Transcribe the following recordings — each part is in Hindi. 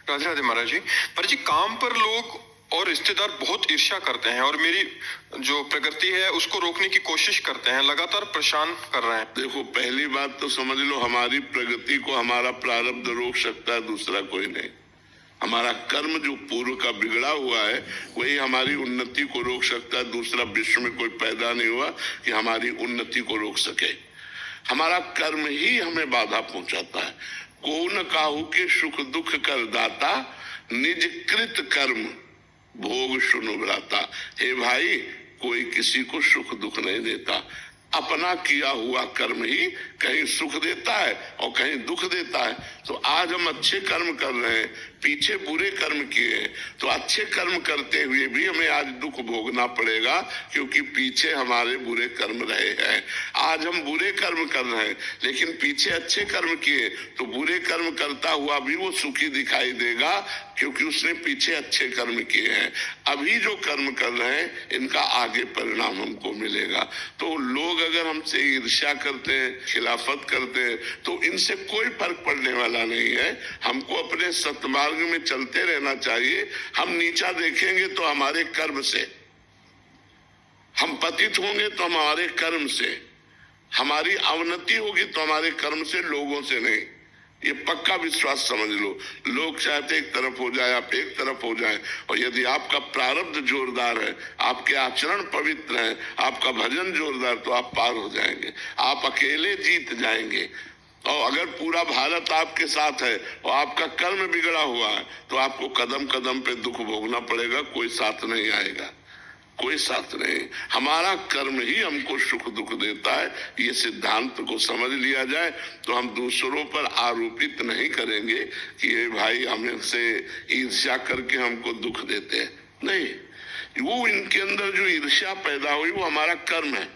राधे राधे महाराज जी। पर जी काम पर लोग और रिश्तेदार बहुत ईर्ष्या करते हैं और मेरी जो प्रगति है उसको रोकने की कोशिश करते हैं, लगातार परेशान कर रहे हैं। देखो, पहली बात तो समझ लो, हमारी प्रगति को हमारा प्रारब्ध रोक सकता है, दूसरा कोई नहीं। हमारा कर्म जो पूर्व का बिगड़ा हुआ है वही हमारी उन्नति को रोक सकता है, दूसरा विश्व में कोई पैदा नहीं हुआ कि हमारी उन्नति को रोक सके। हमारा कर्म ही हमें बाधा पहुंचाता है। को न काहू के सुख दुख कर दाता, निज कृत कर्म भोग सुनु भ्राता। हे भाई, कोई किसी को सुख दुख नहीं देता, अपना किया हुआ कर्म ही कहीं सुख देता है और कहीं दुख देता है। तो आज हम अच्छे कर्म कर रहे हैं, पीछे बुरे कर्म किए हैं, तो अच्छे कर्म करते हुए भी हमें आज दुख भोगना पड़ेगा, क्योंकि पीछे हमारे बुरे कर्म रहे हैं। आज हम बुरे कर्म कर रहे हैं, लेकिन पीछे अच्छे कर्म किए तो बुरे कर्म करता हुआ भी वो सुखी दिखाई देगा, क्योंकि उसने पीछे अच्छे कर्म किए हैं। अभी जो कर्म कर रहे हैं इनका आगे परिणाम हमको मिलेगा। तो लोग अगर हमसे ईर्ष्या करते हैं, खिलाफत करते हैं, तो इनसे कोई फर्क पड़ने वाला नहीं है। हमको अपने सत्मार्ग में चलते रहना चाहिए। हम नीचा देखेंगे तो हमारे कर्म से, हम पतित होंगे तो हमारे कर्म से, हमारी अवनति होगी तो हमारे कर्म से, लोगों से नहीं। ये पक्का विश्वास समझ लो। लोग चाहते एक तरफ हो जाए, आप एक तरफ हो जाए, और यदि आपका प्रारब्ध जोरदार है, आपके आचरण पवित्र है, आपका भजन जोरदार, तो आप पार हो जाएंगे, आप अकेले जीत जाएंगे। और अगर पूरा भारत आपके साथ है और आपका कर्म बिगड़ा हुआ है तो आपको कदम कदम पे दुख भोगना पड़ेगा, कोई साथ नहीं आएगा, कोई साथ नहीं। हमारा कर्म ही हमको सुख दुख देता है। ये सिद्धांत को समझ लिया जाए तो हम दूसरों पर आरोपित नहीं करेंगे कि ये भाई हमसे ईर्ष्या करके हमको दुख देते हैं। नहीं, वो इनके अंदर जो ईर्ष्या पैदा हुई वो हमारा कर्म है।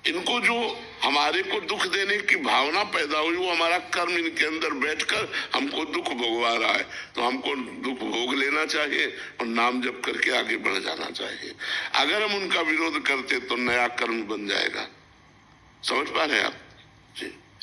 इनको जो हमारे को दुख देने की भावना पैदा हुई वो हमारा कर्म इनके अंदर बैठकर हमको दुख भोगवा रहा है। तो हमको दुख भोग लेना चाहिए और नाम जप करके आगे बढ़ जाना चाहिए। अगर हम उनका विरोध करते तो नया कर्म बन जाएगा। समझ पा रहे हैं आप?